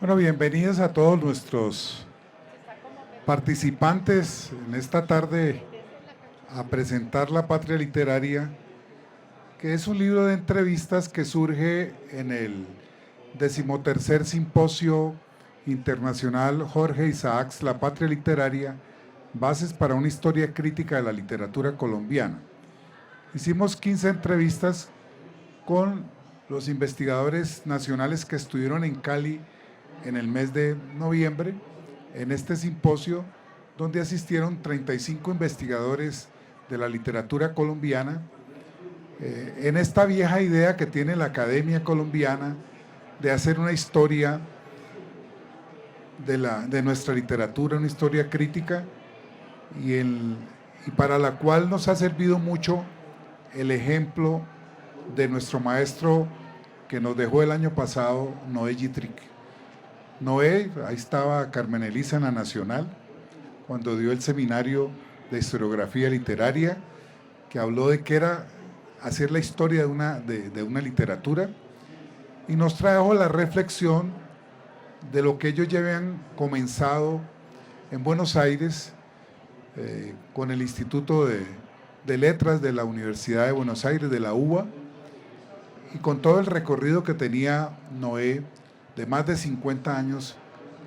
Bueno, bienvenidos a todos nuestros participantes en esta tarde a presentar La Patria Literaria, que es un libro de entrevistas que surge en el 13º Simposio Internacional Jorge Isaacs La Patria Literaria, Bases para una Historia Crítica de la Literatura Colombiana. Hicimos 15 entrevistas con los investigadores nacionales que estuvieron en Cali en el mes de noviembre, en este simposio, donde asistieron 35 investigadores de la literatura colombiana, en esta vieja idea que tiene la Academia Colombiana de hacer una historia de nuestra literatura, una historia crítica, y para la cual nos ha servido mucho el ejemplo de nuestro maestro que nos dejó el año pasado, Noé Yitrick. Noé, ahí estaba Carmen Elisa en la Nacional, cuando dio el seminario de historiografía literaria, que habló de qué era hacer la historia de una literatura, y nos trajo la reflexión de lo que ellos ya habían comenzado en Buenos Aires, con el Instituto de Letras de la Universidad de Buenos Aires, de la UBA, y con todo el recorrido que tenía Noé de más de 50 años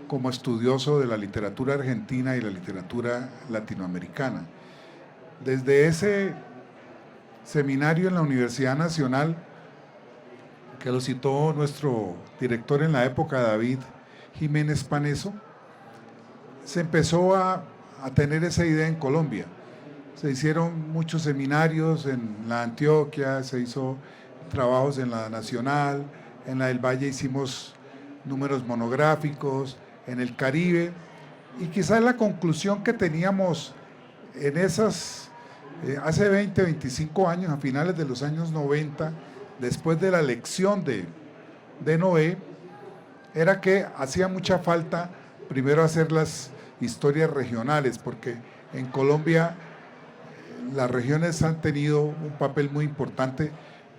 como estudioso de la literatura argentina y la literatura latinoamericana. Desde ese seminario en la Universidad Nacional, que lo citó nuestro director en la época, David Jiménez Paneso, se empezó a tener esa idea en Colombia. Se hicieron muchos seminarios en la Antioquia, se hizo trabajos en la Nacional, en la del Valle hicimos números monográficos, en el Caribe, y quizás la conclusión que teníamos en esas, hace 20, 25 años, a finales de los años 90, después de la lección de Noé, era que hacía mucha falta primero hacer las historias regionales, porque en Colombia las regiones han tenido un papel muy importante,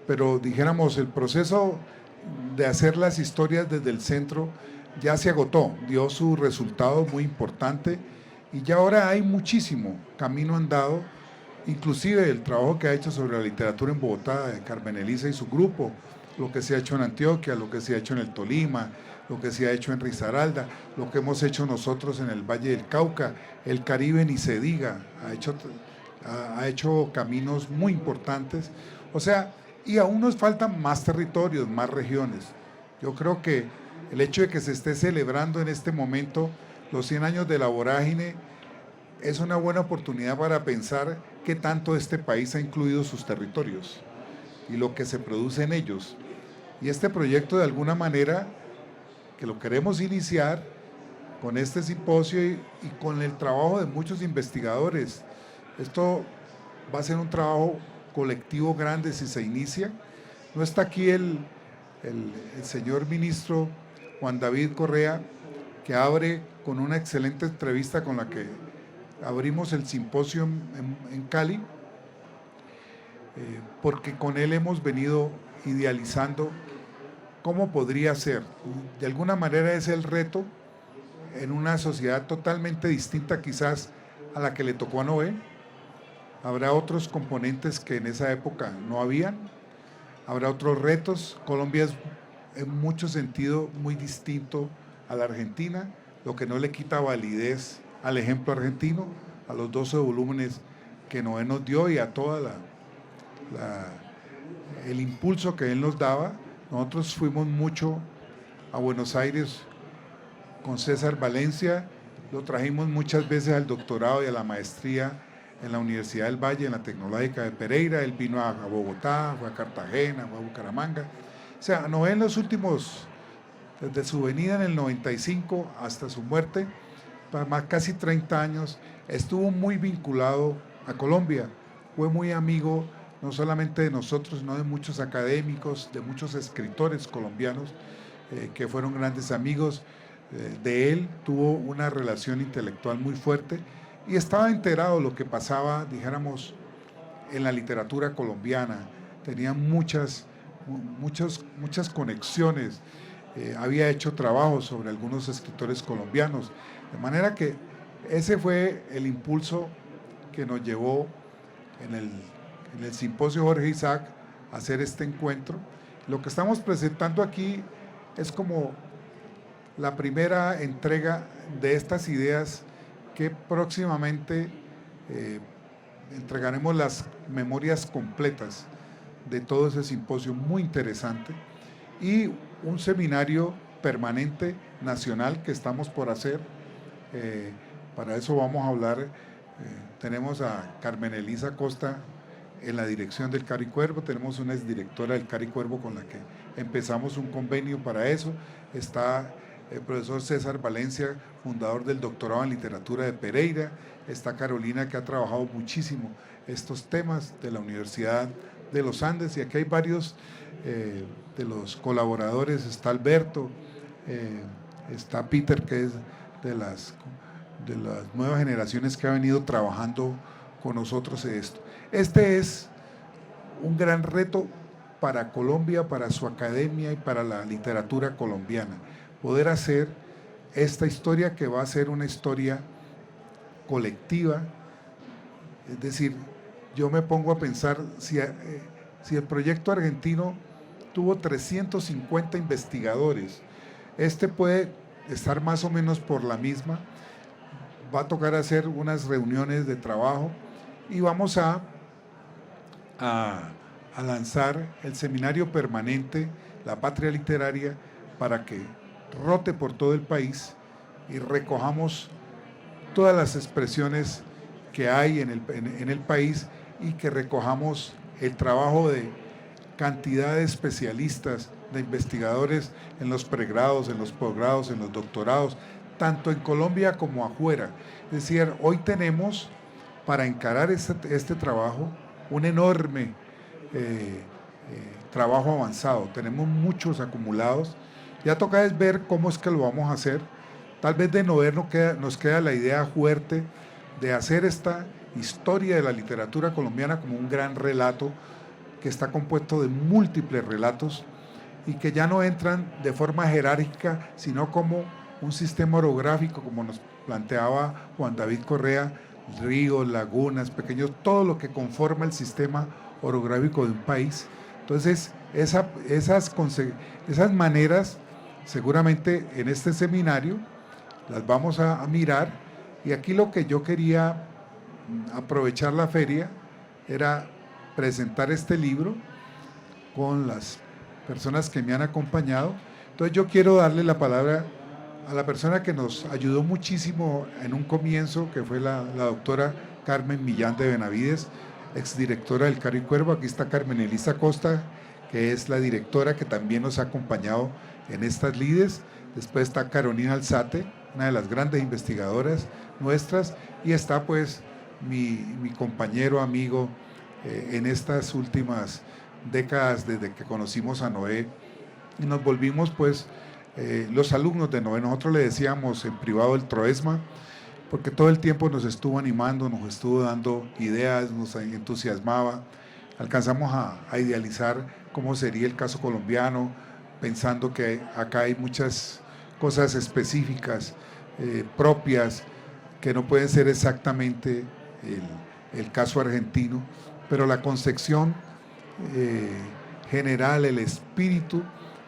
pero dijéramos el proceso de hacer las historias desde el centro ya se agotó, dio su resultado muy importante y ya ahora hay muchísimo camino andado, inclusive el trabajo que ha hecho sobre la literatura en Bogotá, de Carmen Elisa y su grupo, lo que se ha hecho en Antioquia, lo que se ha hecho en el Tolima, lo que se ha hecho en Risaralda, lo que hemos hecho nosotros en el Valle del Cauca, el Caribe ni se diga, ha hecho caminos muy importantes, o sea, y aún nos faltan más territorios, más regiones. Yo creo que el hecho de que se esté celebrando en este momento los 100 años de la vorágine es una buena oportunidad para pensar qué tanto este país ha incluido sus territorios y lo que se produce en ellos. Y este proyecto, de alguna manera, que lo queremos iniciar con este simposio y con el trabajo de muchos investigadores. Esto va a ser un trabajo colectivo grande si se inicia. No está aquí el señor ministro Juan David Correa, que abre con una excelente entrevista con la que abrimos el simposio en Cali, porque con él hemos venido idealizando cómo podría ser. De alguna manera es el reto en una sociedad totalmente distinta quizás a la que le tocó a Noé. Habrá otros componentes que en esa época no habían, habrá otros retos. Colombia es en mucho sentido muy distinto a la Argentina, lo que no le quita validez al ejemplo argentino, a los 12 volúmenes que Noé nos dio y a toda el impulso que él nos daba. Nosotros fuimos mucho a Buenos Aires con César Valencia, lo trajimos muchas veces al doctorado y a la maestría en la Universidad del Valle, en la Tecnológica de Pereira. Él vino a Bogotá, fue a Cartagena, fue a Bucaramanga. O sea, Noé en los últimos, desde su venida en el 95 hasta su muerte, para más casi 30 años, estuvo muy vinculado a Colombia, fue muy amigo no solamente de nosotros, sino de muchos académicos, de muchos escritores colombianos que fueron grandes amigos de él, tuvo una relación intelectual muy fuerte y estaba enterado de lo que pasaba, dijéramos, en la literatura colombiana, tenía muchas conexiones había hecho trabajos sobre algunos escritores colombianos, de manera que ese fue el impulso que nos llevó en el simposio Jorge Isaac a hacer este encuentro. Lo que estamos presentando aquí es como la primera entrega de estas ideas que próximamente entregaremos las memorias completas de todo ese simposio muy interesante y un seminario permanente nacional que estamos por hacer. Para eso vamos a hablar, tenemos a Carmen Elisa Costa en la dirección del Caricuervo, tenemos una exdirectora del Caricuervo con la que empezamos un convenio para eso, está el profesor César Valencia, fundador del doctorado en literatura de Pereira, está Carolina, que ha trabajado muchísimo estos temas de la Universidad de los Andes, y aquí hay varios de los colaboradores, está Alberto, está Peter, que es de las nuevas generaciones que ha venido trabajando con nosotros en esto. Este es un gran reto para Colombia, para su academia y para la literatura colombiana, poder hacer esta historia que va a ser una historia colectiva. Es decir, yo me pongo a pensar, si el proyecto argentino tuvo 350 investigadores, este puede estar más o menos por la misma, va a tocar hacer unas reuniones de trabajo y vamos a lanzar el seminario permanente, La Patria Literaria, para que rote por todo el país y recojamos todas las expresiones que hay en el país y que recojamos el trabajo de cantidad de especialistas, de investigadores en los pregrados, en los posgrados, en los doctorados, tanto en Colombia como afuera. Es decir, hoy tenemos para encarar este trabajo un enorme trabajo avanzado, tenemos muchos acumulados, ya toca es ver cómo es que lo vamos a hacer. Tal vez de Nover nos queda la idea fuerte de hacer esta historia de la literatura colombiana como un gran relato que está compuesto de múltiples relatos y que ya no entran de forma jerárquica, sino como un sistema orográfico, como nos planteaba Juan David Correa, ríos, lagunas, pequeños, todo lo que conforma el sistema orográfico de un país. Entonces, esas maneras, seguramente en este seminario, las vamos a mirar, y aquí lo que yo quería aprovechar la feria era presentar este libro con las personas que me han acompañado. Entonces yo quiero darle la palabra a la persona que nos ayudó muchísimo en un comienzo, que fue la doctora Carmen Millán de Benavides, exdirectora del Caricuervo. Aquí está Carmen Elisa Costa, que es la directora que también nos ha acompañado en estas lides. Después está Carolina Alzate, una de las grandes investigadoras nuestras, y está pues mi compañero, amigo, en estas últimas décadas desde que conocimos a Noé y nos volvimos pues los alumnos de Noé. Nosotros le decíamos en privado el Troesma, porque todo el tiempo nos estuvo animando, nos estuvo dando ideas, nos entusiasmaba. Alcanzamos a idealizar cómo sería el caso colombiano, pensando que acá hay muchas cosas específicas, propias, que no pueden ser exactamente el caso argentino, pero la concepción general, el espíritu,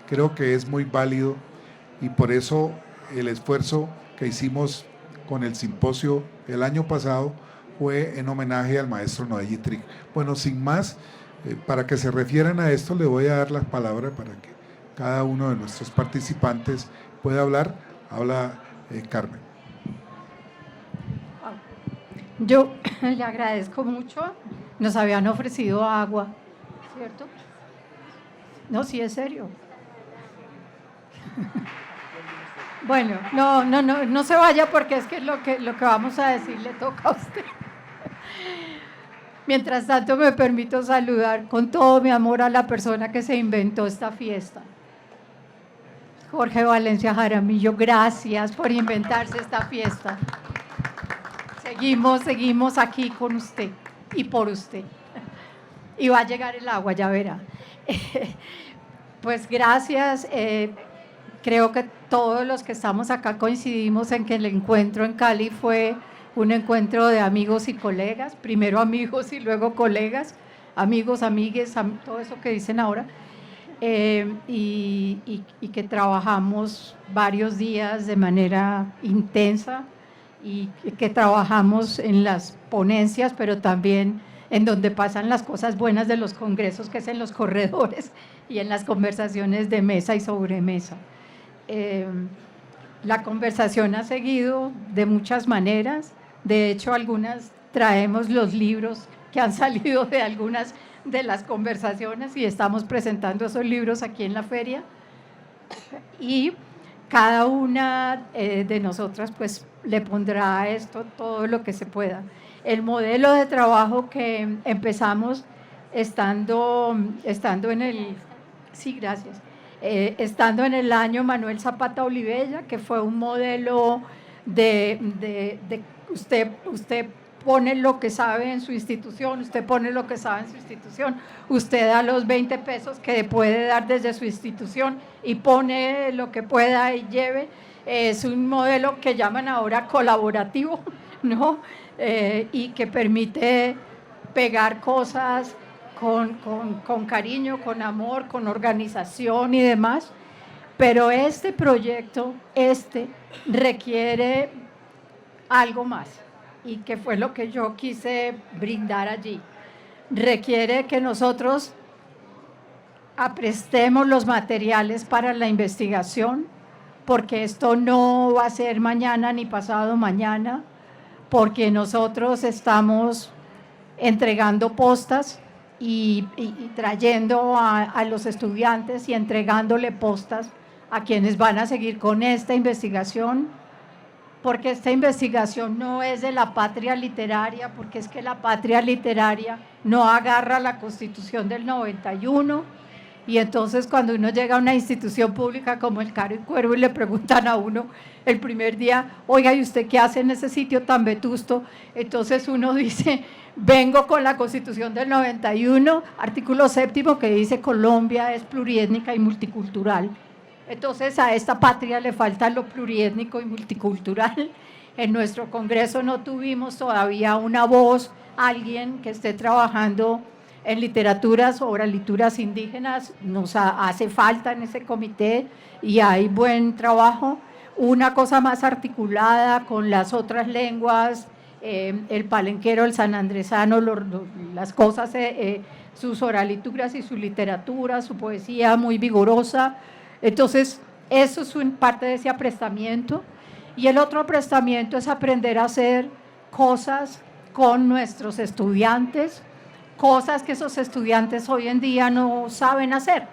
creo que es muy válido, y por eso el esfuerzo que hicimos con el simposio el año pasado fue en homenaje al maestro Noé Yitric. Bueno, sin más, para que se refieran a esto, le voy a dar las palabras para que cada uno de nuestros participantes pueda hablar. Habla Carmen. Yo le agradezco mucho. Nos habían ofrecido agua, ¿cierto? No, sí, es serio. Bueno, no se vaya, porque es que lo que vamos a decir le toca a usted. Mientras tanto, me permito saludar con todo mi amor a la persona que se inventó esta fiesta. Jorge Valencia Jaramillo, gracias por inventarse esta fiesta. Seguimos aquí con usted y por usted. Y va a llegar el agua, ya verá. Pues gracias. creo que todos los que estamos acá coincidimos en que el encuentro en Cali fue un encuentro de amigos y colegas, primero amigos y luego colegas, amigos, amigues, todo eso que dicen ahora, y que trabajamos varios días de manera intensa y que trabajamos en las ponencias, pero también en donde pasan las cosas buenas de los congresos, que es en los corredores y en las conversaciones de mesa y sobremesa. La conversación ha seguido de muchas maneras. De hecho, algunas traemos los libros que han salido de algunas de las conversaciones y estamos presentando esos libros aquí en la feria. Y cada una de nosotras pues le pondrá a esto todo lo que se pueda. El modelo de trabajo que empezamos estando en el... Sí, gracias. Estando en el año Manuel Zapata Olivella, que fue un modelo de usted pone lo que sabe en su institución, usted pone lo que sabe en su institución, usted da los 20 pesos que puede dar desde su institución y pone lo que pueda y lleve. Es un modelo que llaman ahora colaborativo, ¿no? Y que permite pegar cosas con cariño, con amor, con organización y demás, pero este proyecto, requiere algo más, y que fue lo que yo quise brindar allí. Requiere que nosotros aprestemos los materiales para la investigación, porque esto no va a ser mañana ni pasado mañana, porque nosotros estamos entregando postas y trayendo a los estudiantes y entregándole postas a quienes van a seguir con esta investigación, porque esta investigación no es de la patria literaria, porque es que la patria literaria no agarra la Constitución del 91, y entonces cuando uno llega a una institución pública como el Caro y Cuervo y le preguntan a uno el primer día, oiga, ¿y usted qué hace en ese sitio tan vetusto? Entonces uno dice, vengo con la Constitución del 91, artículo 7º, que dice Colombia es pluriétnica y multicultural. Entonces a esta patria le falta lo pluriétnico y multicultural. En nuestro congreso no tuvimos todavía una voz, alguien que esté trabajando en literaturas o oralituras indígenas. Nos hace falta en ese comité y hay buen trabajo. Una cosa más articulada con las otras lenguas, el palenquero, el sanandresano, las cosas, sus oralituras y su literatura, su poesía muy vigorosa. Entonces, eso es parte de ese aprestamiento. Y el otro aprestamiento es aprender a hacer cosas con nuestros estudiantes, cosas que esos estudiantes hoy en día no saben hacer.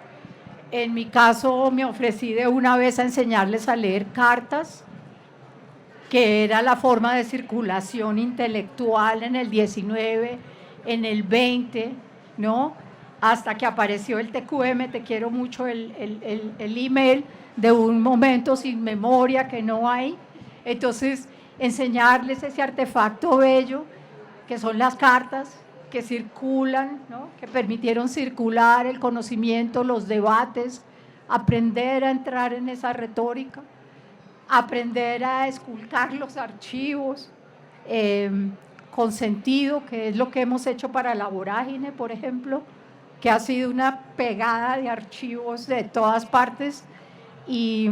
En mi caso, me ofrecí de una vez a enseñarles a leer cartas, que era la forma de circulación intelectual en el 19, en el 20, ¿no? Hasta que apareció el TQM, te quiero mucho, el email de un momento sin memoria que no hay. Entonces, enseñarles ese artefacto bello que son las cartas, que circulan, ¿no? Que permitieron circular el conocimiento, los debates, aprender a entrar en esa retórica, aprender a esculcar los archivos con sentido, que es lo que hemos hecho para la Vorágine, por ejemplo, que ha sido una pegada de archivos de todas partes, y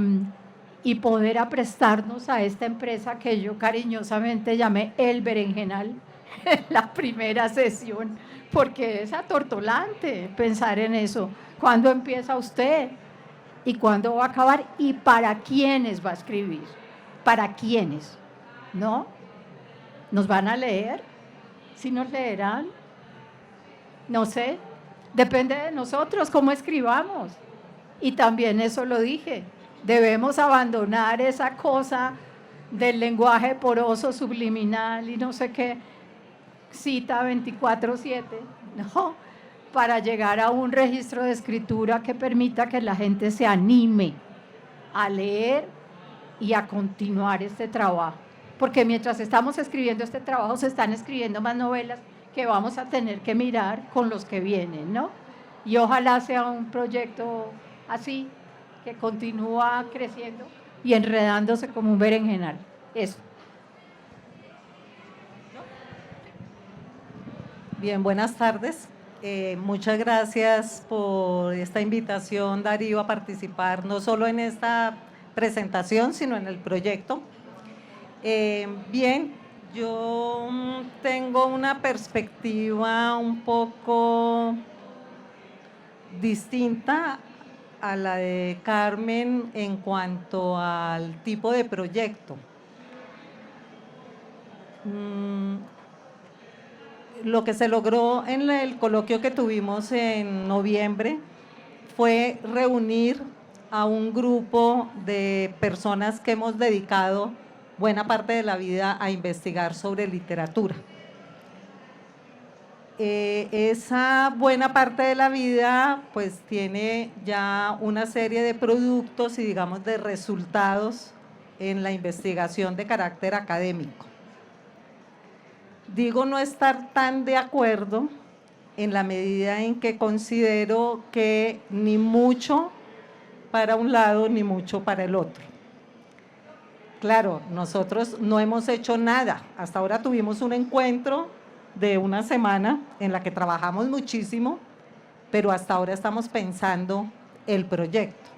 poder aprestarnos a esta empresa que yo cariñosamente llamé El Berenjenal en la primera sesión, porque es atortolante pensar en eso. ¿Cuándo empieza usted? ¿Y cuándo va a acabar? ¿Y para quiénes va a escribir? ¿Para quiénes? ¿No? ¿Nos van a leer? ¿Sí nos leerán? No sé. Depende de nosotros cómo escribamos. Y también eso lo dije, debemos abandonar esa cosa del lenguaje poroso, subliminal y no sé qué, cita 24/7, ¿no? Para llegar a un registro de escritura que permita que la gente se anime a leer y a continuar este trabajo. Porque mientras estamos escribiendo este trabajo, se están escribiendo más novelas que vamos a tener que mirar con los que vienen, ¿no? Y ojalá sea un proyecto así, que continúa creciendo y enredándose como un berenjenal. Eso. Bien, buenas tardes. Muchas gracias por esta invitación, Darío, a participar no solo en esta presentación, sino en el proyecto. Bien, yo tengo una perspectiva un poco distinta a la de Carmen en cuanto al tipo de proyecto. Lo que se logró en el coloquio que tuvimos en noviembre fue reunir a un grupo de personas que hemos dedicado buena parte de la vida a investigar sobre literatura. Esa buena parte de la vida pues tiene ya una serie de productos y digamos de resultados en la investigación de carácter académico. Digo no estar tan de acuerdo en la medida en que considero que ni mucho para un lado ni mucho para el otro. Claro, nosotros no hemos hecho nada. Hasta ahora tuvimos un encuentro de una semana en la que trabajamos muchísimo, pero hasta ahora estamos pensando el proyecto.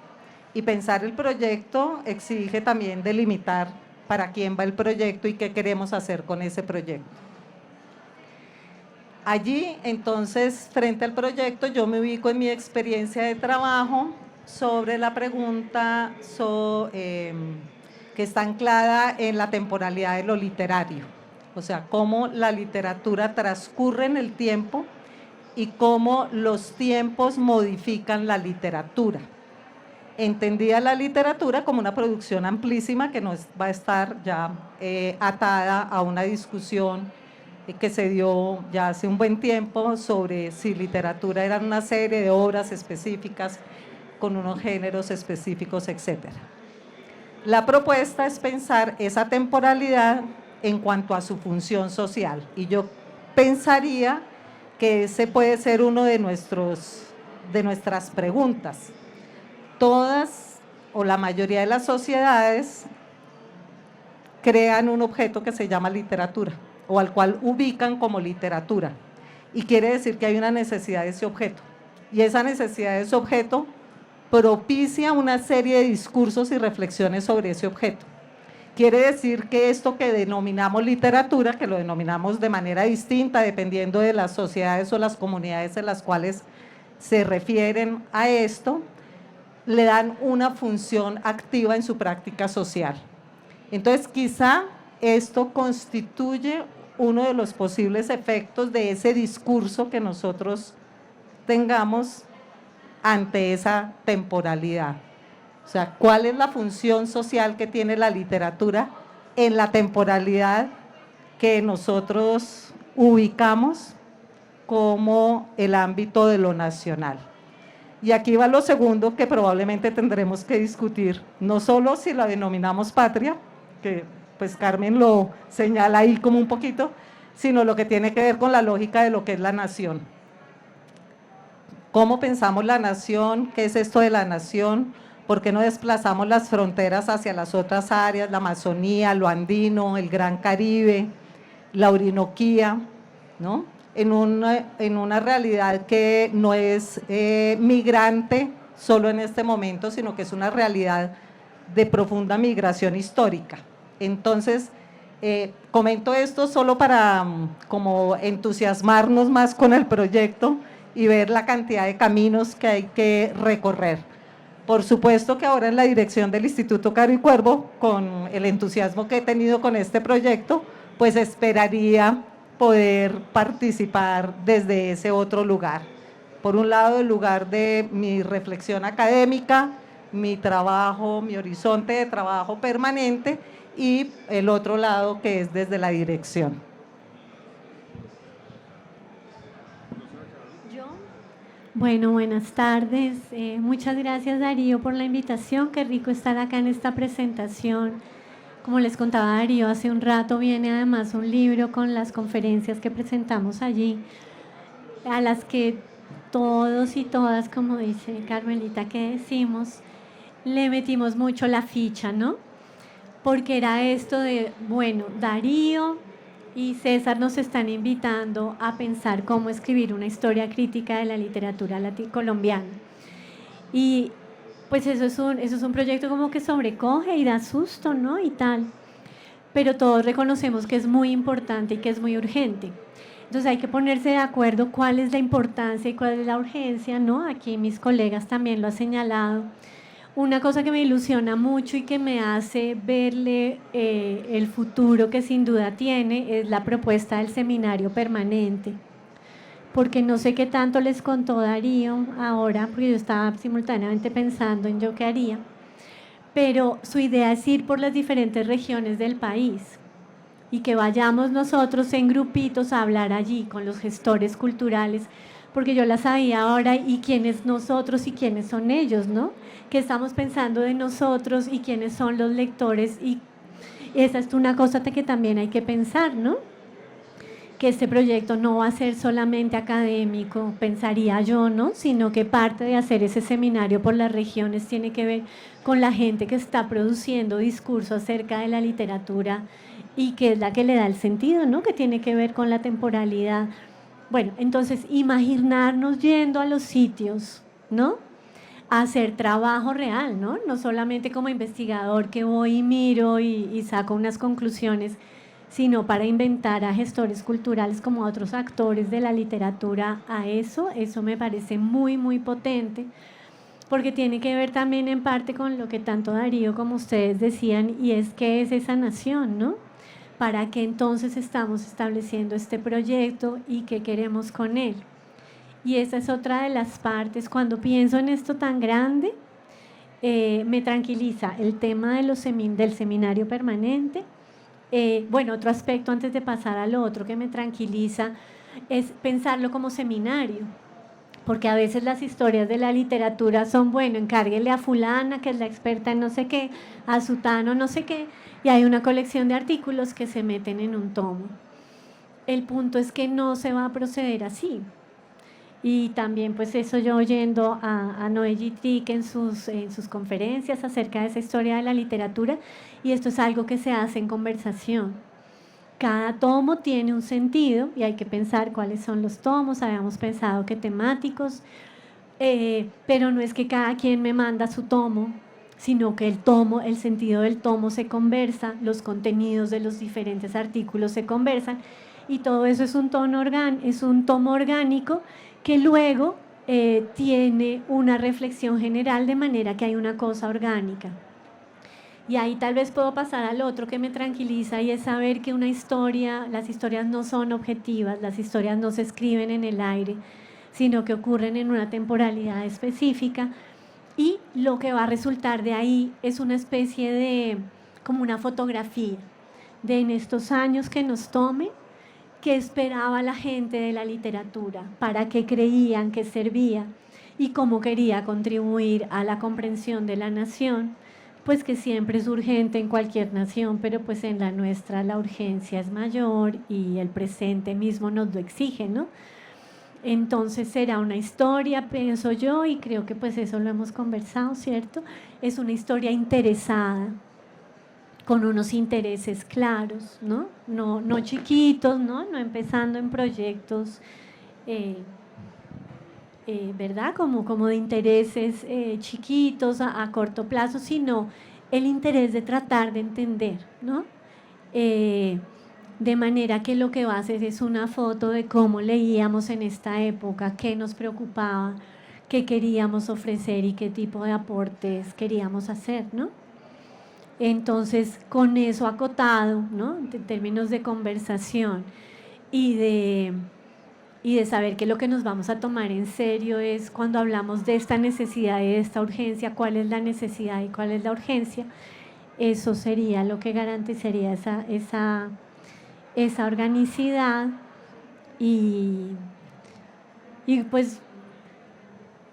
Y pensar el proyecto exige también delimitar para quién va el proyecto y qué queremos hacer con ese proyecto. Allí, entonces, frente al proyecto, yo me ubico en mi experiencia de trabajo sobre la pregunta que está anclada en la temporalidad de lo literario. O sea, cómo la literatura transcurre en el tiempo y cómo los tiempos modifican la literatura. Entendida la literatura como una producción amplísima que no va a estar ya atada a una discusión que se dio ya hace un buen tiempo sobre si literatura era una serie de obras específicas con unos géneros específicos, etc. La propuesta es pensar esa temporalidad en cuanto a su función social y yo pensaría que ese puede ser uno de nuestras preguntas. Todas o la mayoría de las sociedades crean un objeto que se llama literatura o al cual ubican como literatura y quiere decir que hay una necesidad de ese objeto y esa necesidad de ese objeto propicia una serie de discursos y reflexiones sobre ese objeto. Quiere decir que esto que denominamos literatura, que lo denominamos de manera distinta dependiendo de las sociedades o las comunidades en las cuales se refieren a esto, le dan una función activa en su práctica social. Entonces, quizá esto constituye uno de los posibles efectos de ese discurso que nosotros tengamos ante esa temporalidad. O sea, ¿cuál es la función social que tiene la literatura en la temporalidad que nosotros ubicamos como el ámbito de lo nacional? Y aquí va lo segundo que probablemente tendremos que discutir, no solo si la denominamos patria, que pues Carmen lo señala ahí como un poquito, sino lo que tiene que ver con la lógica de lo que es la nación. ¿Cómo pensamos la nación? ¿Qué es esto de la nación? ¿Por qué no desplazamos las fronteras hacia las otras áreas, la Amazonía, lo andino, el Gran Caribe, la Orinoquía, ¿no? En una realidad que no es migrante solo en este momento, sino que es una realidad de profunda migración histórica. Entonces, comento esto solo para como entusiasmarnos más con el proyecto y ver la cantidad de caminos que hay que recorrer. Por supuesto que ahora en la dirección del Instituto Caro y Cuervo, con el entusiasmo que he tenido con este proyecto, pues esperaría poder participar desde ese otro lugar. Por un lado, el lugar de mi reflexión académica, mi trabajo, mi horizonte de trabajo permanente y el otro lado que es desde la dirección. Bueno, buenas tardes. Muchas gracias, Darío, por la invitación. Qué rico estar acá en esta presentación. Como les contaba Darío, hace un rato viene además un libro con las conferencias que presentamos allí, a las que todos y todas, como dice Carmelita, que decimos, le metimos mucho la ficha, ¿no? Porque era esto de, bueno, Darío y César nos están invitando a pensar cómo escribir una historia crítica de la literatura colombiana. Y pues eso es un proyecto como que sobrecoge y da susto, ¿no? Y tal. Pero todos reconocemos que es muy importante y que es muy urgente. Entonces hay que ponerse de acuerdo cuál es la importancia y cuál es la urgencia, ¿no? Aquí mis colegas también lo han señalado. Una cosa que me ilusiona mucho y que me hace verle el futuro que sin duda tiene es la propuesta del seminario permanente. Porque no sé qué tanto les contó Darío ahora, porque yo estaba simultáneamente pensando en yo qué haría. Pero su idea es ir por las diferentes regiones del país y que vayamos nosotros en grupitos a hablar allí con los gestores culturales, porque yo la sabía ahora y quiénes nosotros y quiénes son ellos, ¿no? Que estamos pensando de nosotros y quiénes son los lectores, y esa es una cosa que también hay que pensar, ¿no? Que este proyecto no va a ser solamente académico, pensaría yo, ¿no? Sino que parte de hacer ese seminario por las regiones tiene que ver con la gente que está produciendo discurso acerca de la literatura y que es la que le da el sentido, ¿no? Que tiene que ver con la temporalidad. Bueno, entonces imaginarnos yendo a los sitios, ¿no? A hacer trabajo real, ¿no? No solamente como investigador que voy y miro y saco unas conclusiones, sino para inventar a gestores culturales como a otros actores de la literatura a eso me parece muy, muy potente, porque tiene que ver también en parte con lo que tanto Darío como ustedes decían, y es qué es esa nación, ¿no? ¿Para qué entonces estamos estableciendo este proyecto y qué queremos con él? Y esa es otra de las partes. Cuando pienso en esto tan grande, me tranquiliza el tema de del seminario permanente. Bueno, otro aspecto antes de pasar al otro que me tranquiliza es pensarlo como seminario, porque a veces las historias de la literatura son, bueno, encárguele a fulana, que es la experta en no sé qué, a sutano no sé qué, y hay una colección de artículos que se meten en un tomo. El punto es que no se va a proceder así. Y también pues eso yo oyendo a Noé Gittrick en sus conferencias acerca de esa historia de la literatura, y esto es algo que se hace en conversación. Cada tomo tiene un sentido y hay que pensar cuáles son los tomos. Habíamos pensado que temáticos, pero no es que cada quien me manda su tomo, sino que el sentido del tomo se conversa, los contenidos de los diferentes artículos se conversan, y todo eso es un tomo orgánico que luego tiene una reflexión general, de manera que hay una cosa orgánica. Y ahí tal vez puedo pasar al otro que me tranquiliza, y es saber que las historias no son objetivas, las historias no se escriben en el aire, sino que ocurren en una temporalidad específica, y lo que va a resultar de ahí es una especie de, como una fotografía de en estos años que nos tome, qué esperaba la gente de la literatura, para qué creían que servía y cómo quería contribuir a la comprensión de la nación, pues que siempre es urgente en cualquier nación, pero pues en la nuestra la urgencia es mayor y el presente mismo nos lo exige, ¿no? Entonces será una historia, pienso yo, y creo que pues eso lo hemos conversado, ¿cierto? Es una historia interesada, con unos intereses claros, ¿no? No chiquitos, ¿no? No empezando en proyectos, ¿verdad? Como de intereses chiquitos a corto plazo, sino el interés de tratar de entender, ¿no? De manera que lo que va a hacer es una foto de cómo leíamos en esta época, qué nos preocupaba, qué queríamos ofrecer y qué tipo de aportes queríamos hacer, ¿no? Entonces, con eso acotado, ¿no? En términos de conversación y de saber que lo que nos vamos a tomar en serio es cuando hablamos de esta necesidad y de esta urgencia, cuál es la necesidad y cuál es la urgencia, eso sería lo que garantizaría esa organicidad y pues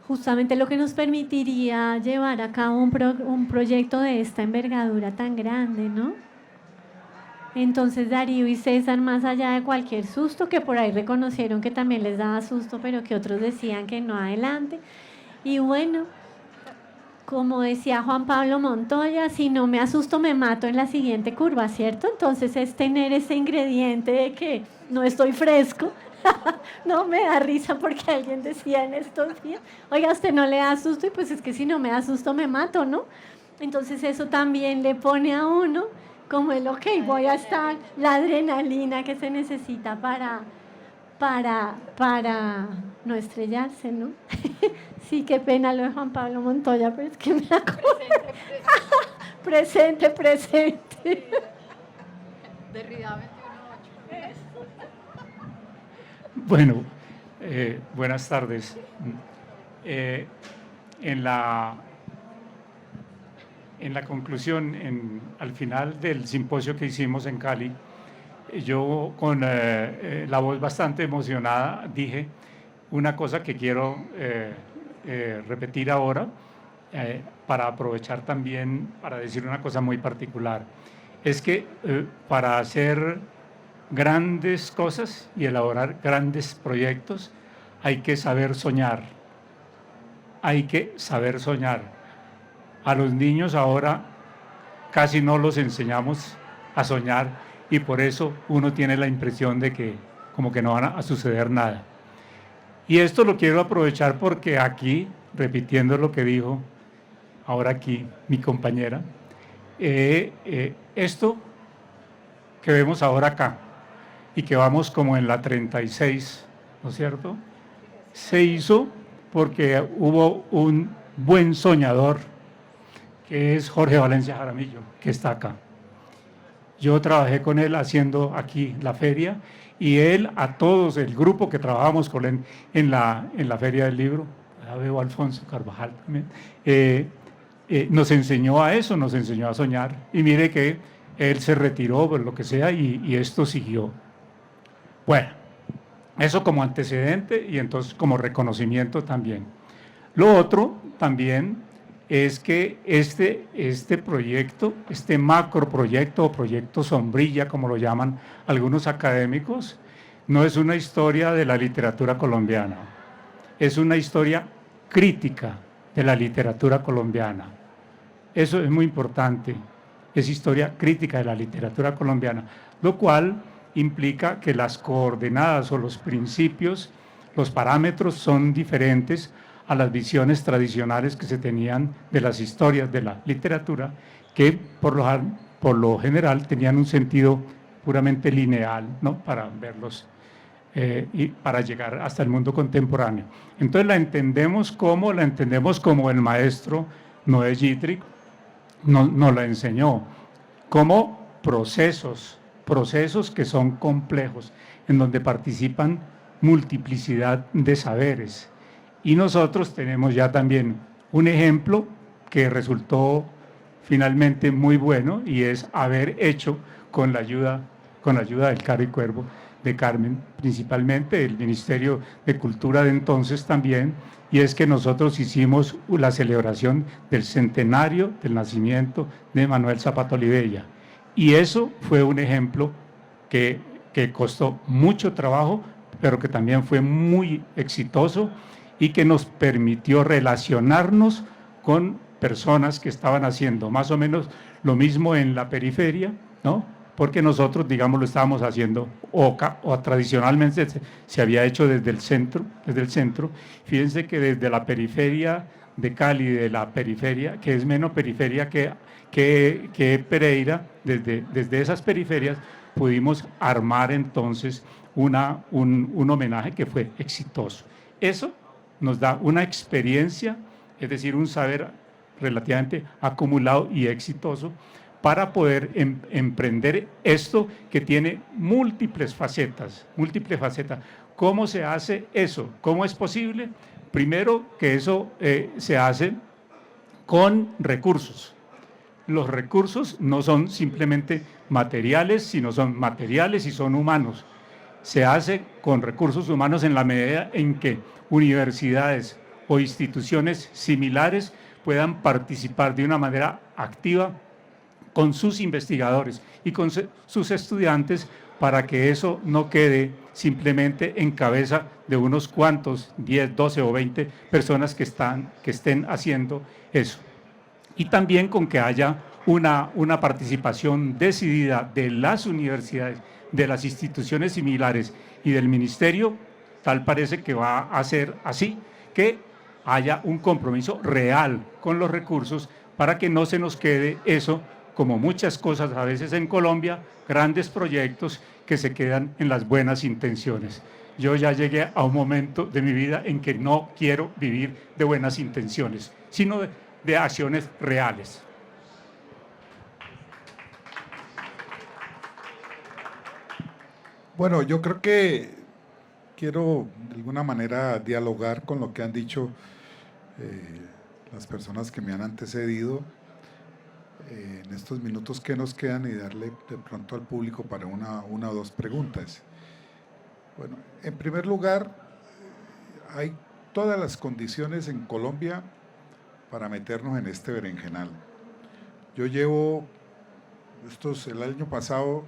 justamente lo que nos permitiría llevar a cabo un proyecto de esta envergadura tan grande, ¿no? Entonces Darío y César, más allá de cualquier susto, que por ahí reconocieron que también les daba susto, pero que otros decían que no, adelante. Y bueno, como decía Juan Pablo Montoya, si no me asusto me mato en la siguiente curva, ¿cierto? Entonces es tener ese ingrediente de que no estoy fresco. No, me da risa porque alguien decía en estos días, oiga, usted no le da susto, y pues es que si no me da susto me mato, ¿no? Entonces eso también le pone a uno como el, ok, voy a estar, la adrenalina que se necesita para no estrellarse, ¿no? Sí, qué pena lo de Juan Pablo Montoya, pero es que me da presente. Derrida 21.8. Bueno, buenas tardes. En la conclusión, al final del simposio que hicimos en Cali, yo con la voz bastante emocionada dije una cosa que quiero repetir ahora para aprovechar también para decir una cosa muy particular. Es que para hacer grandes cosas y elaborar grandes proyectos hay que saber soñar. Hay que saber soñar. A los niños ahora casi no los enseñamos a soñar y por eso uno tiene la impresión de que como que no van a suceder nada. Y esto lo quiero aprovechar porque aquí, repitiendo lo que dijo ahora aquí mi compañera, esto que vemos ahora acá y que vamos como en la 36, ¿no es cierto? Se hizo porque hubo un buen soñador que es Jorge Valencia Jaramillo, que está acá. Yo trabajé con él haciendo aquí la feria y él a todos, el grupo que trabajamos con él en la Feria del Libro, ya veo a Alfonso Carvajal también, nos enseñó a eso, nos enseñó a soñar. Y mire que él se retiró por lo que sea y esto siguió. Bueno, eso como antecedente y entonces como reconocimiento también. Lo otro también es que este proyecto, este macroproyecto o proyecto sombrilla, como lo llaman algunos académicos, no es una historia de la literatura colombiana, es una historia crítica de la literatura colombiana. Eso es muy importante, es historia crítica de la literatura colombiana, lo cual implica que las coordenadas o los principios, los parámetros son diferentes a las visiones tradicionales que se tenían de las historias de la literatura, que por lo general tenían un sentido puramente lineal, ¿no? Para verlos y para llegar hasta el mundo contemporáneo. Entonces la entendemos como el maestro Noé Gittrich nos la enseñó, como procesos que son complejos, en donde participan multiplicidad de saberes. Y nosotros tenemos ya también un ejemplo que resultó finalmente muy bueno y es haber hecho con la ayuda del Caro y Cuervo, de Carmen, principalmente el Ministerio de Cultura de entonces también, y es que nosotros hicimos la celebración del centenario del nacimiento de Manuel Zapata Olivella. Y eso fue un ejemplo que costó mucho trabajo, pero que también fue muy exitoso y que nos permitió relacionarnos con personas que estaban haciendo más o menos lo mismo en la periferia, ¿no? Porque nosotros, digamos, lo estábamos haciendo, o tradicionalmente se había hecho desde el centro. Fíjense que desde la periferia de Cali, de la periferia, que es menos periferia que Pereira, desde esas periferias pudimos armar entonces un homenaje que fue exitoso. Eso nos da una experiencia, es decir, un saber relativamente acumulado y exitoso para poder emprender esto que tiene múltiples facetas. ¿Cómo se hace eso? ¿Cómo es posible? Primero, que eso se hace con recursos. Los recursos no son simplemente materiales, sino son materiales y son humanos. Se hace con recursos humanos en la medida en que universidades o instituciones similares puedan participar de una manera activa con sus investigadores y con sus estudiantes para que eso no quede simplemente en cabeza de unos cuantos, 10, 12 o 20 personas que estén haciendo eso. y también con que haya una participación decidida de las universidades, de las instituciones similares y del ministerio. Tal parece que va a ser así, que haya un compromiso real con los recursos para que no se nos quede eso, como muchas cosas a veces en Colombia, grandes proyectos que se quedan en las buenas intenciones. Yo ya llegué a un momento de mi vida en que no quiero vivir de buenas intenciones, sino de acciones reales. Bueno, yo creo que quiero de alguna manera dialogar con lo que han dicho las personas que me han antecedido en estos minutos que nos quedan y darle de pronto al público para una o dos preguntas. Bueno, en primer lugar, hay todas las condiciones en Colombia para meternos en este berenjenal. Yo llevo, el año pasado,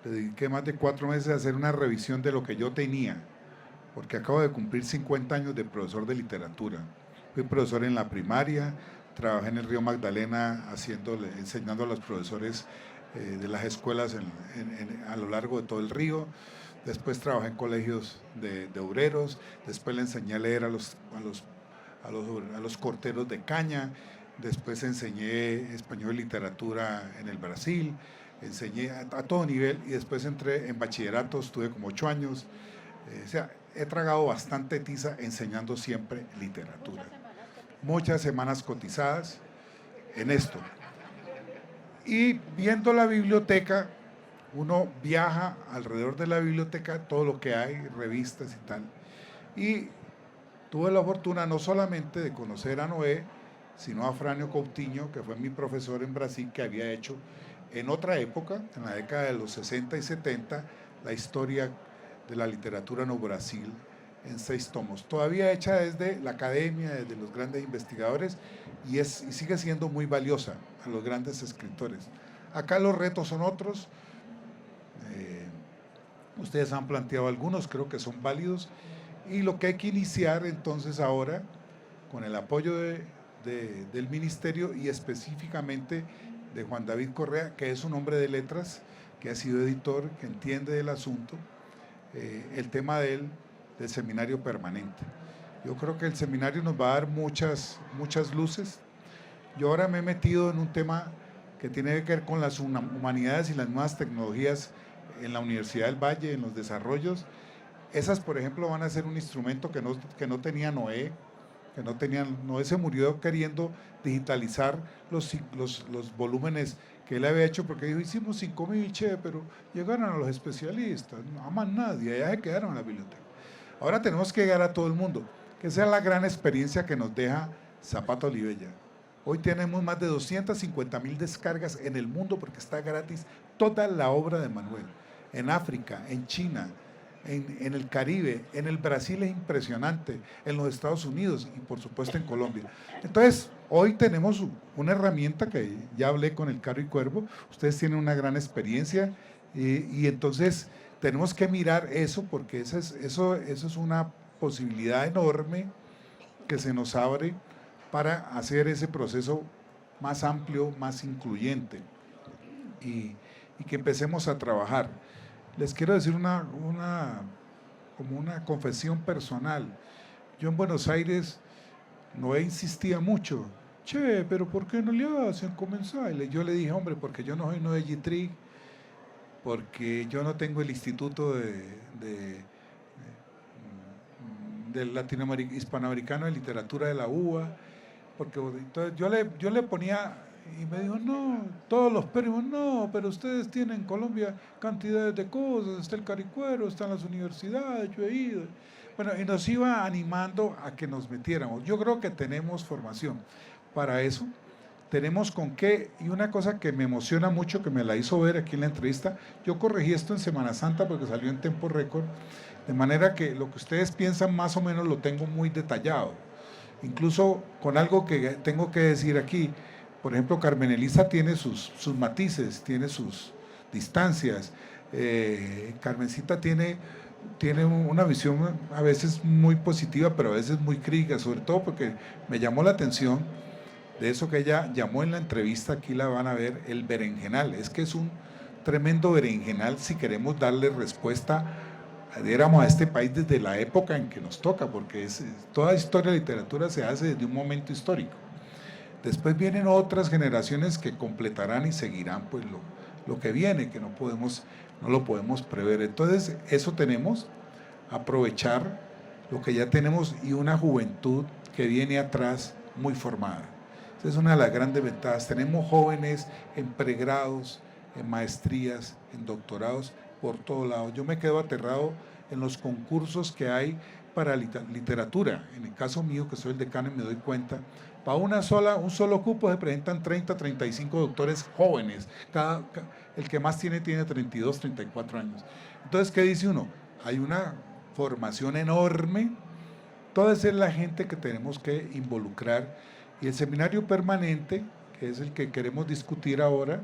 le dediqué más de 4 meses a hacer una revisión de lo que yo tenía, porque acabo de cumplir 50 años de profesor de literatura. Fui profesor en la primaria, trabajé en el Río Magdalena enseñando a los profesores de las escuelas a lo largo de todo el río. Después trabajé en colegios de obreros, después le enseñé a leer a los corteros de caña, después enseñé español y literatura en el Brasil, enseñé a todo nivel y después entré en bachillerato, estuve como 8 años, o sea, he tragado bastante tiza enseñando siempre literatura. Muchas semanas cotizadas en esto. Y viendo la biblioteca, uno viaja alrededor de la biblioteca, todo lo que hay, revistas y tal. Y tuve la fortuna no solamente de conocer a Noé, sino a Frânio Coutinho, que fue mi profesor en Brasil, que había hecho en otra época, en la década de los 60 y 70, la historia de la literatura no Brasil en 6 tomos, todavía hecha desde la academia, desde los grandes investigadores, y sigue siendo muy valiosa a los grandes escritores. Acá los retos son otros, ustedes han planteado algunos, creo que son válidos, y lo que hay que iniciar entonces ahora, con el apoyo del ministerio y específicamente de Juan David Correa, que es un hombre de letras, que ha sido editor, que entiende del asunto, el tema del seminario permanente. Yo creo que el seminario nos va a dar muchas luces. Yo ahora me he metido en un tema que tiene que ver con las humanidades y las nuevas tecnologías en la Universidad del Valle, en los desarrollos. Esas, por ejemplo, van a ser un instrumento que no tenía Noé, Noé se murió queriendo digitalizar los volúmenes que él había hecho, porque dijo, hicimos 5.000, che, pero llegaron a los especialistas, no más nadie, allá se quedaron en la biblioteca. Ahora tenemos que llegar a todo el mundo, que sea la gran experiencia que nos deja Zapata Olivella. Hoy tenemos más de 250.000 descargas en el mundo porque está gratis toda la obra de Manuel. En África, en China, en el Caribe, en el Brasil es impresionante, en los Estados Unidos y por supuesto en Colombia. Entonces, hoy tenemos una herramienta que ya hablé con el Caro y Cuervo, ustedes tienen una gran experiencia y entonces tenemos que mirar eso porque eso es una posibilidad enorme que se nos abre para hacer ese proceso más amplio, más incluyente y que empecemos a trabajar. Les quiero decir como una confesión personal. Yo en Buenos Aires Noé insistía mucho, che, pero ¿por qué no le hacen comenzar? Yo le dije, hombre, porque yo no soy Noé Gitrig, porque yo no tengo el Instituto de Hispanoamericano de Literatura de la UBA, porque entonces yo le ponía, y me dijo, no, todos los primos, no, pero ustedes tienen en Colombia cantidades de cosas, está el Caricuero, están las universidades, yo he ido. Bueno, y nos iba animando a que nos metiéramos. Yo creo que tenemos formación para eso, tenemos con qué, y una cosa que me emociona mucho, que me la hizo ver aquí en la entrevista, yo corregí esto en Semana Santa porque salió en tiempo récord, de manera que lo que ustedes piensan más o menos lo tengo muy detallado, incluso con algo que tengo que decir aquí. Por ejemplo, Carmen Elisa tiene sus matices, tiene sus distancias, Carmencita tiene una visión a veces muy positiva, pero a veces muy crítica, sobre todo porque me llamó la atención de eso que ella llamó en la entrevista, aquí la van a ver, el berenjenal. Es que es un tremendo berenjenal si queremos darle respuesta, a este país desde la época en que nos toca, porque toda historia de literatura se hace desde un momento histórico. Después vienen otras generaciones que completarán y seguirán pues lo que viene, que no lo podemos prever. Entonces eso tenemos, aprovechar lo que ya tenemos y una juventud que viene atrás muy formada. Esa es una de las grandes ventajas. Tenemos jóvenes en pregrados, en maestrías, en doctorados, por todos lados. Yo me quedo aterrado en los concursos que hay para literatura. En el caso mío, que soy el decano, me doy cuenta, para un solo cupo se presentan 30, 35 doctores jóvenes. El que más tiene 32, 34 años. Entonces, ¿qué dice uno? Hay una formación enorme. Toda esa es la gente que tenemos que involucrar. Y el seminario permanente, que es el que queremos discutir ahora,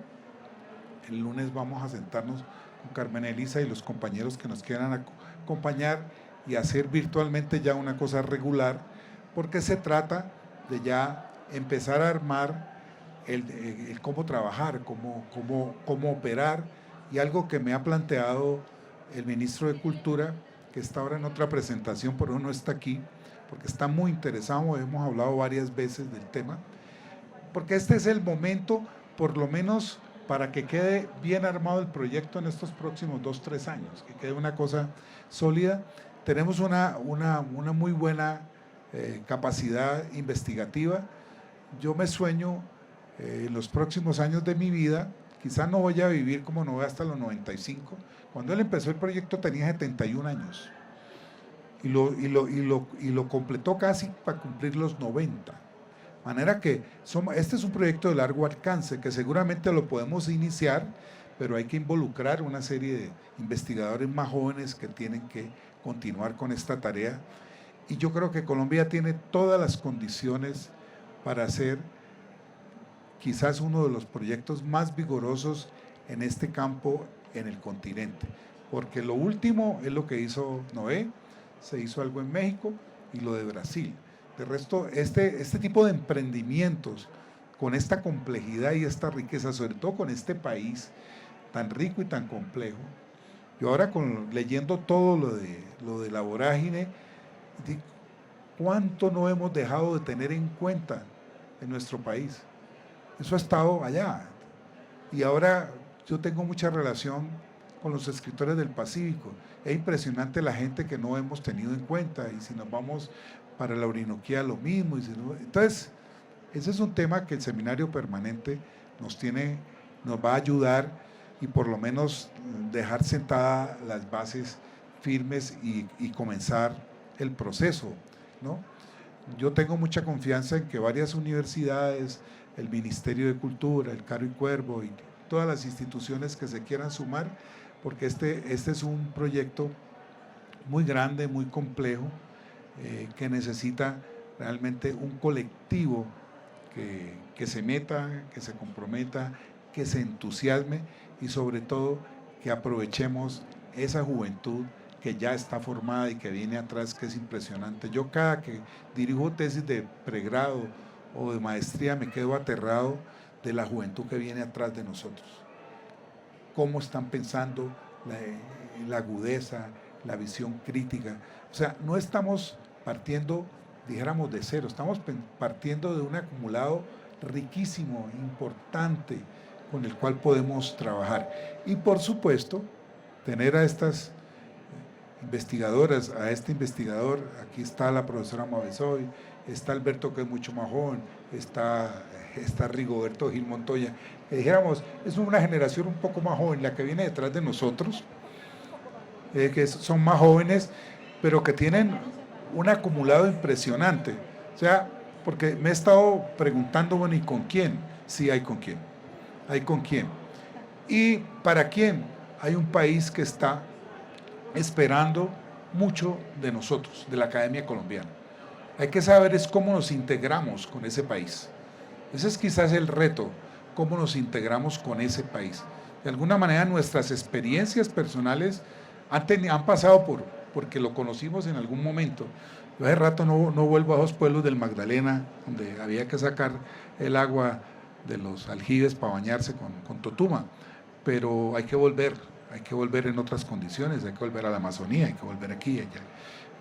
el lunes vamos a sentarnos con Carmen Elisa y los compañeros que nos quieran acompañar y hacer virtualmente ya una cosa regular, porque se trata de ya empezar a armar el cómo trabajar, cómo operar, y algo que me ha planteado el ministro de Cultura, que está ahora en otra presentación, pero no está aquí, porque está muy interesado, hemos hablado varias veces del tema, porque este es el momento, por lo menos, para que quede bien armado el proyecto en estos próximos 2-3 años, que quede una cosa sólida. Tenemos una muy buena capacidad investigativa. Yo me sueño en los próximos años de mi vida, quizás no voy a vivir como no voy hasta los 95. Cuando él empezó el proyecto tenía 71 años y lo completó casi para cumplir los 90. De manera que este es un proyecto de largo alcance que seguramente lo podemos iniciar, pero hay que involucrar una serie de investigadores más jóvenes que tienen que continuar con esta tarea. Y yo creo que Colombia tiene todas las condiciones para hacer quizás uno de los proyectos más vigorosos en este campo en el continente. Porque lo último es lo que hizo Noé, se hizo algo en México y lo de Brasil. De resto, este tipo de emprendimientos con esta complejidad y esta riqueza, sobre todo con este país tan rico y tan complejo, yo ahora leyendo todo lo de la vorágine, digo, ¿cuánto no hemos dejado de tener en cuenta en nuestro país? Eso ha estado allá. Y ahora yo tengo mucha relación con los escritores del Pacífico. Es impresionante la gente que no hemos tenido en cuenta, y si nos vamos para la Orinoquía lo mismo. Entonces, ese es un tema que el seminario permanente nos va a ayudar, y por lo menos dejar sentadas las bases firmes y comenzar el proceso, ¿no? Yo tengo mucha confianza en que varias universidades, el Ministerio de Cultura, el Caro y Cuervo y todas las instituciones que se quieran sumar, porque este es un proyecto muy grande, muy complejo, que necesita realmente un colectivo que se meta, que se comprometa, que se entusiasme, y sobre todo que aprovechemos esa juventud que ya está formada y que viene atrás, que es impresionante. Yo cada que dirijo tesis de pregrado o de maestría me quedo aterrado de la juventud que viene atrás de nosotros. Cómo están pensando, la agudeza, la visión crítica. O sea, no estamos partiendo, dijéramos, de cero, estamos partiendo de un acumulado riquísimo, importante, con el cual podemos trabajar. Y por supuesto, tener a estas investigadoras, a este investigador, aquí está la profesora Mabesoy, está Alberto, que es mucho más joven, está Rigoberto Gil Montoya, que dijéramos, es una generación un poco más joven, la que viene detrás de nosotros, que son más jóvenes, pero que tienen un acumulado impresionante. O sea, porque me he estado preguntando, bueno, ¿y con quién? Sí, hay con quién. Hay con quién. ¿Y para quién? Hay un país que está esperando mucho de nosotros, de la Academia Colombiana. Hay que saber es cómo nos integramos con ese país. Ese es quizás el reto, cómo nos integramos con ese país. De alguna manera nuestras experiencias personales han pasado porque lo conocimos en algún momento, Yo hace rato no vuelvo a esos pueblos del Magdalena, donde había que sacar el agua de los aljibes para bañarse con totuma, pero hay que volver en otras condiciones, hay que volver a la Amazonía, hay que volver aquí y allá.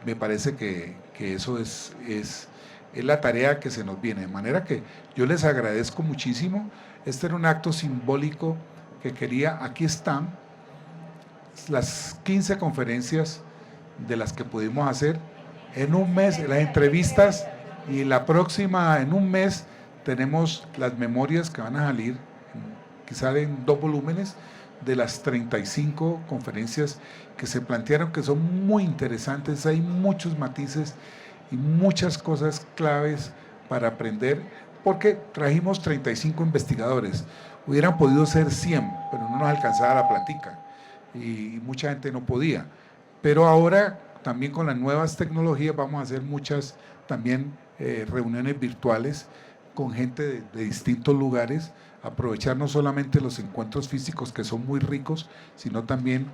Me parece que eso es la tarea que se nos viene, de manera que yo les agradezco muchísimo. Este era un acto simbólico que quería, aquí están las 15 conferencias de las que pudimos hacer en un mes, las entrevistas, y la próxima, en un mes, tenemos las memorias que van a salir, quizá en 2 volúmenes, de las 35 conferencias que se plantearon, que son muy interesantes. Hay muchos matices y muchas cosas claves para aprender, porque trajimos 35 investigadores. Hubieran podido ser 100, pero no nos alcanzaba la plática y mucha gente no podía. Pero ahora, también con las nuevas tecnologías, vamos a hacer muchas también reuniones virtuales con gente de distintos lugares, aprovechar no solamente los encuentros físicos, que son muy ricos, sino también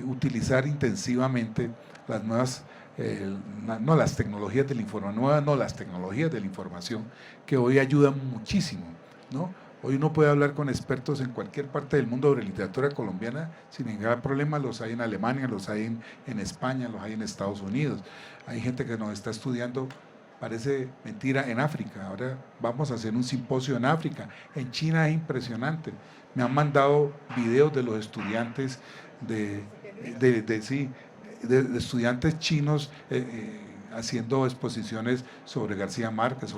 utilizar intensivamente las nuevas, las tecnologías de la información, las tecnologías de la información, que hoy ayudan muchísimo, ¿no? Hoy uno puede hablar con expertos en cualquier parte del mundo sobre literatura colombiana sin ningún problema. Los hay en Alemania, los hay en España, los hay en Estados Unidos. Hay gente que nos está estudiando, parece mentira, en África. Ahora vamos a hacer un simposio en África. En China es impresionante. Me han mandado videos de los estudiantes de estudiantes chinos haciendo exposiciones sobre García Márquez,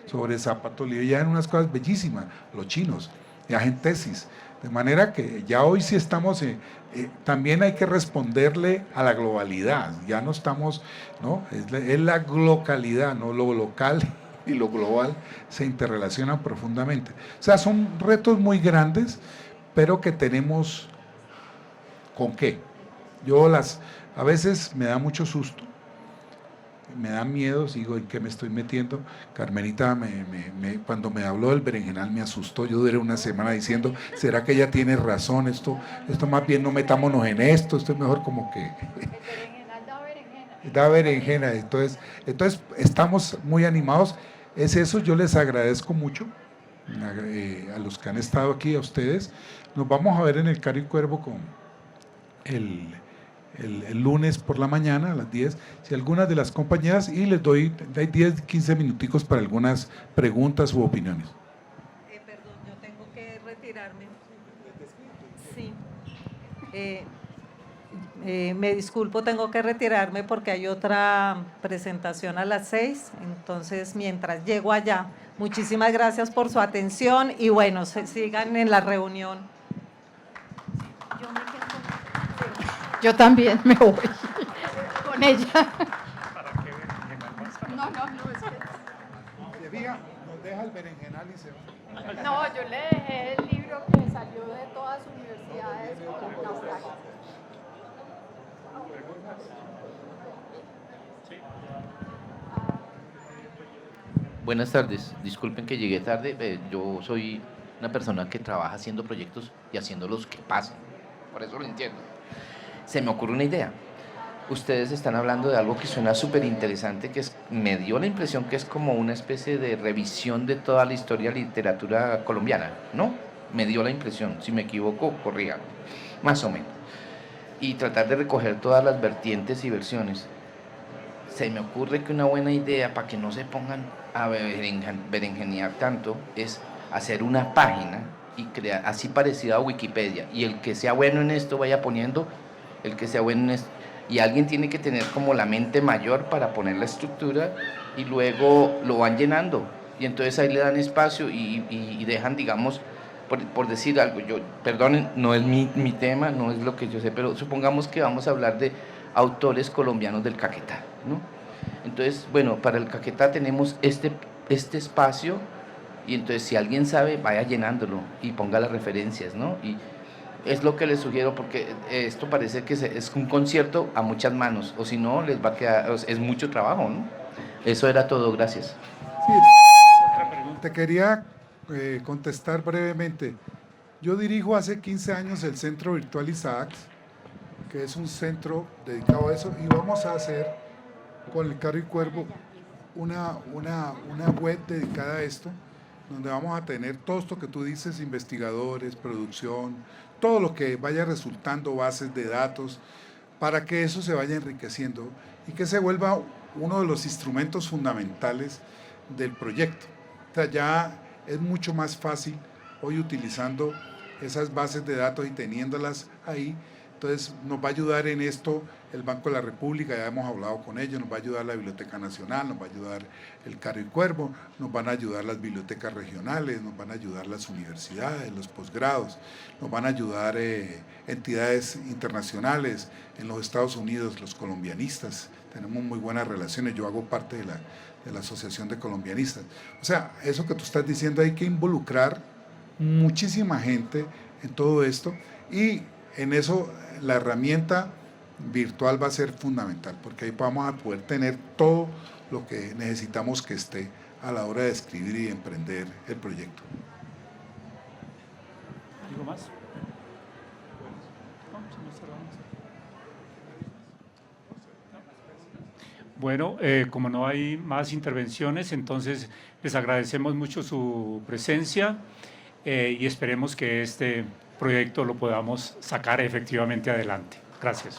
sobre Zapato Libre. Ya en unas cosas bellísimas, los chinos, ya hacen tesis. De manera que ya hoy sí estamos, también hay que responderle a la globalidad, ya no estamos, ¿no? Es la localidad, ¿no? Lo local y lo global se interrelacionan profundamente. O sea, son retos muy grandes, pero que tenemos con qué. A veces me da mucho susto, me da miedo, digo, ¿en qué me estoy metiendo? Carmenita cuando me habló del berenjenal me asustó. Yo duré una semana diciendo, ¿será que ella tiene razón? Esto más bien no metámonos en esto es mejor como que… El berenjenal da berenjena. Entonces estamos muy animados. Es eso, yo les agradezco mucho a los que han estado aquí, a ustedes. Nos vamos a ver en el Caro y Cuervo con el lunes por la mañana a las 10, si algunas de las compañeras, y les doy 10, 15 minuticos para algunas preguntas u opiniones. Perdón, yo tengo que retirarme. Sí. Me disculpo, tengo que retirarme porque hay otra presentación a las 6, entonces mientras llego allá, muchísimas gracias por su atención y bueno, sigan en la reunión. Yo me quedo Yo también me voy con ella. No, es que… Se fija, nos deja el berenjenal y se va. No, yo le dejé el libro que salió de todas las universidades con naufragio. Buenas tardes, disculpen que llegué tarde, yo soy una persona que trabaja haciendo proyectos y haciéndolos que pasen, por eso lo entiendo. Se me ocurre una idea. Ustedes están hablando de algo que suena súper interesante, me dio la impresión que es como una especie de revisión de toda la historia de la literatura colombiana, ¿no? Me dio la impresión, si me equivoco, corríganme, más o menos. Y tratar de recoger todas las vertientes y versiones. Se me ocurre que una buena idea, para que no se pongan a berenjenear tanto, es hacer una página y crear, así parecida a Wikipedia, y el que sea bueno en esto vaya poniendo, el que sea bueno en esto, y alguien tiene que tener como la mente mayor para poner la estructura y luego lo van llenando, y entonces ahí le dan espacio y dejan, digamos, por decir algo, perdonen, no es mi tema, no es lo que yo sé, pero supongamos que vamos a hablar de autores colombianos del Caquetá, ¿no? Entonces, bueno, para el Caquetá tenemos este espacio, y entonces si alguien sabe, vaya llenándolo y ponga las referencias, ¿no? Y es lo que les sugiero, porque esto parece que es un concierto a muchas manos, o si no, les va a quedar, es mucho trabajo, ¿no? Eso era todo, gracias. Sí. Te quería contestar brevemente. Yo dirijo hace 15 años el Centro Virtual Isaacs, que es un centro dedicado a eso, y vamos a hacer con el Carro y Cuervo una web dedicada a esto, donde vamos a tener todo esto que tú dices, investigadores, producción, todo lo que vaya resultando, bases de datos, para que eso se vaya enriqueciendo y que se vuelva uno de los instrumentos fundamentales del proyecto. O sea, ya es mucho más fácil hoy utilizando esas bases de datos y teniéndolas ahí. Entonces nos va a ayudar en esto el Banco de la República, ya hemos hablado con ellos, nos va a ayudar la Biblioteca Nacional, nos va a ayudar el Carro y Cuervo, nos van a ayudar las bibliotecas regionales, nos van a ayudar las universidades, los posgrados, nos van a ayudar entidades internacionales, en los Estados Unidos los colombianistas, tenemos muy buenas relaciones, yo hago parte de la Asociación de Colombianistas. O sea, eso que tú estás diciendo, hay que involucrar muchísima gente en todo esto y en eso la herramienta virtual va a ser fundamental, porque ahí vamos a poder tener todo lo que necesitamos que esté a la hora de escribir y emprender el proyecto. ¿Algo más? Bueno, como no hay más intervenciones, entonces les agradecemos mucho su presencia y esperemos que este proyecto lo podamos sacar efectivamente adelante. Gracias.